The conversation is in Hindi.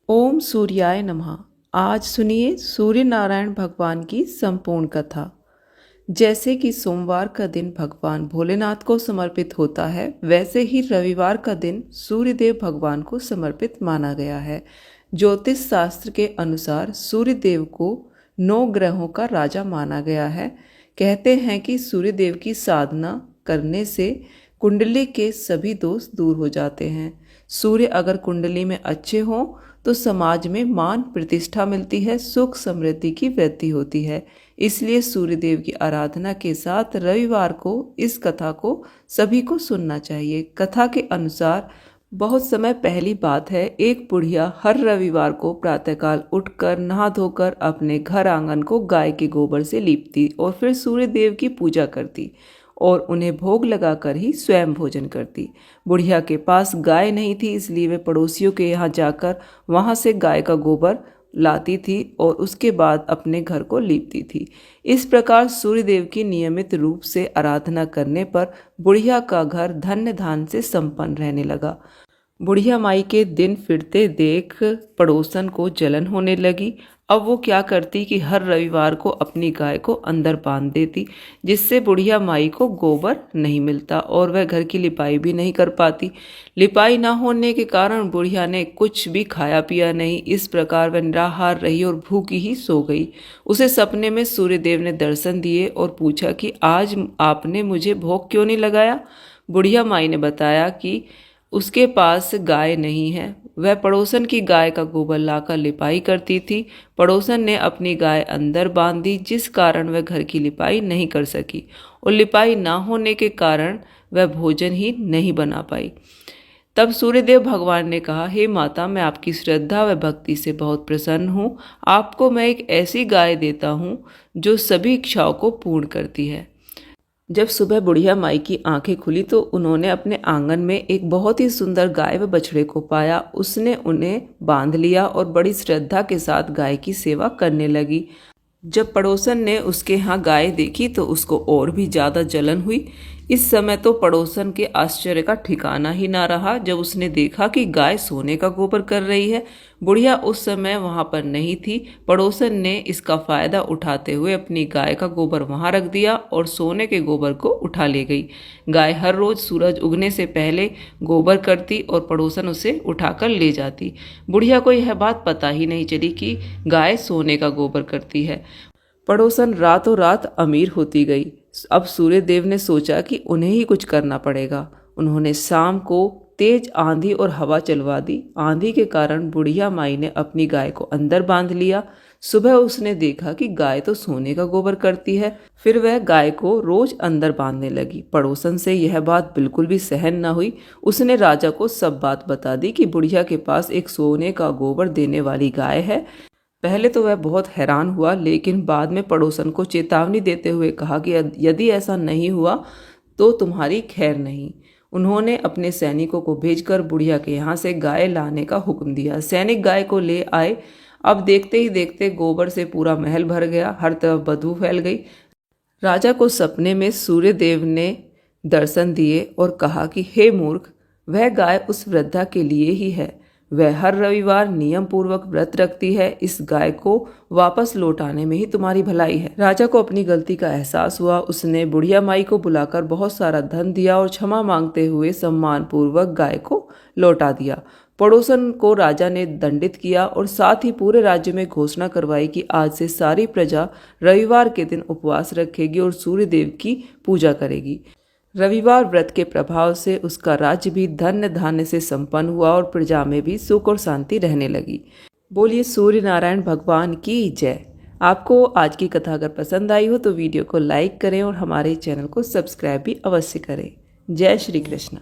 ओम सूर्याय नमः। आज सुनिए सूर्य नारायण भगवान की संपूर्ण कथा। जैसे कि सोमवार का दिन भगवान भोलेनाथ को समर्पित होता है, वैसे ही रविवार का दिन सूर्यदेव भगवान को समर्पित माना गया है। ज्योतिष शास्त्र के अनुसार सूर्यदेव को 9 ग्रहों का राजा माना गया है। कहते हैं कि सूर्यदेव की साधना करने से कुंडली के सभी दोष दूर हो जाते हैं। सूर्य अगर कुंडली में अच्छे हों तो समाज में मान प्रतिष्ठा मिलती है, सुख समृद्धि की वृद्धि होती है। इसलिए सूर्यदेव की आराधना के साथ रविवार को इस कथा को सभी को सुनना चाहिए। कथा के अनुसार बहुत समय पहली बात है, एक बुढ़िया हर रविवार को प्रातःकाल उठकर नहा धोकर अपने घर आंगन को गाय के गोबर से लीपती और फिर सूर्यदेव की पूजा करती और उन्हें भोग लगाकर ही स्वयं भोजन करती। बुढ़िया के पास गाय नहीं थी, इसलिए वे पड़ोसियों के यहाँ जाकर वहाँ से गाय का गोबर लाती थी और उसके बाद अपने घर को लीपती थी। इस प्रकार सूर्यदेव की नियमित रूप से आराधना करने पर बुढ़िया का घर धन्य धान से संपन्न रहने लगा। बुढ़िया माई के दिन फिरते देख पड़ोसन को जलन होने लगी। अब वो क्या करती कि हर रविवार को अपनी गाय को अंदर बांध देती, जिससे बुढ़िया माई को गोबर नहीं मिलता और वह घर की लिपाई भी नहीं कर पाती। लिपाई ना होने के कारण बुढ़िया ने कुछ भी खाया पिया नहीं। इस प्रकार वह निराहार रही और भूखी ही सो गई। उसे सपने में सूर्यदेव ने दर्शन दिए और पूछा कि आज आपने मुझे भोग क्यों नहीं लगाया। बुढ़िया माई ने बताया कि उसके पास गाय नहीं है, वह पड़ोसन की गाय का गोबर लाकर लिपाई करती थी। पड़ोसन ने अपनी गाय अंदर बांध दी, जिस कारण वह घर की लिपाई नहीं कर सकी और लिपाई ना होने के कारण वह भोजन ही नहीं बना पाई। तब सूर्यदेव भगवान ने कहा, हे माता, मैं आपकी श्रद्धा व भक्ति से बहुत प्रसन्न हूँ। आपको मैं एक ऐसी गाय देता हूँ जो सभी इच्छाओं को पूर्ण करती है। जब सुबह बुढ़िया माई की आंखें खुली तो उन्होंने अपने आंगन में एक बहुत ही सुंदर गाय व बछड़े को पाया। उसने उन्हें बांध लिया और बड़ी श्रद्धा के साथ गाय की सेवा करने लगी। जब पड़ोसन ने उसके यहाँ गाय देखी तो उसको और भी ज़्यादा जलन हुई। इस समय तो पड़ोसन के आश्चर्य का ठिकाना ही ना रहा जब उसने देखा कि गाय सोने का गोबर कर रही है। बुढ़िया उस समय वहाँ पर नहीं थी। पड़ोसन ने इसका फायदा उठाते हुए अपनी गाय का गोबर वहाँ रख दिया और सोने के गोबर को उठा ले गई। गाय हर रोज सूरज उगने से पहले गोबर करती और पड़ोसन उसे उठाकर ले जाती। बुढ़िया को यह बात पता ही नहीं चली कि गाय सोने का गोबर करती है। पड़ोसन रातों रात अमीर होती गई। अब सूर्यदेव ने सोचा कि उन्हें ही कुछ करना पड़ेगा। उन्होंने शाम को तेज आंधी और हवा चलवा दी। आंधी के कारण बुढ़िया माई ने अपनी गाय को अंदर बांध लिया। सुबह उसने देखा कि गाय तो सोने का गोबर करती है। फिर वह गाय को रोज अंदर बांधने लगी। पड़ोसन से यह बात बिल्कुल भी सहन न हुई। उसने राजा को सब बात बता दी कि बुढ़िया के पास एक सोने का गोबर देने वाली गाय है। पहले तो वह बहुत हैरान हुआ, लेकिन बाद में पड़ोसन को चेतावनी देते हुए कहा कि यदि ऐसा नहीं हुआ तो तुम्हारी खैर नहीं। उन्होंने अपने सैनिकों को भेजकर बुढ़िया के यहाँ से गाय लाने का हुक्म दिया। सैनिक गाय को ले आए। अब देखते ही देखते गोबर से पूरा महल भर गया, हर तरफ बदबू फैल गई। राजा को सपने में सूर्यदेव ने दर्शन दिए और कहा कि हे मूर्ख, वह गाय उस वृद्धा के लिए ही है। वह हर रविवार नियम पूर्वक व्रत रखती है। इस गाय को वापस लौटाने में ही तुम्हारी भलाई है। राजा को अपनी गलती का एहसास हुआ। उसने बुढ़िया माई को बुलाकर बहुत सारा धन दिया और क्षमा मांगते हुए सम्मान पूर्वक गाय को लौटा दिया। पड़ोसन को राजा ने दंडित किया और साथ ही पूरे राज्य में घोषणा करवाई कि आज से सारी प्रजा रविवार के दिन उपवास रखेगी और सूर्यदेव की पूजा करेगी। रविवार व्रत के प्रभाव से उसका राज्य भी धन्य धान्य से संपन्न हुआ और प्रजा में भी सुख और शांति रहने लगी। बोलिए सूर्य नारायण भगवान की जय। आपको आज की कथा अगर पसंद आई हो तो वीडियो को लाइक करें और हमारे चैनल को सब्सक्राइब भी अवश्य करें। जय श्री कृष्ण।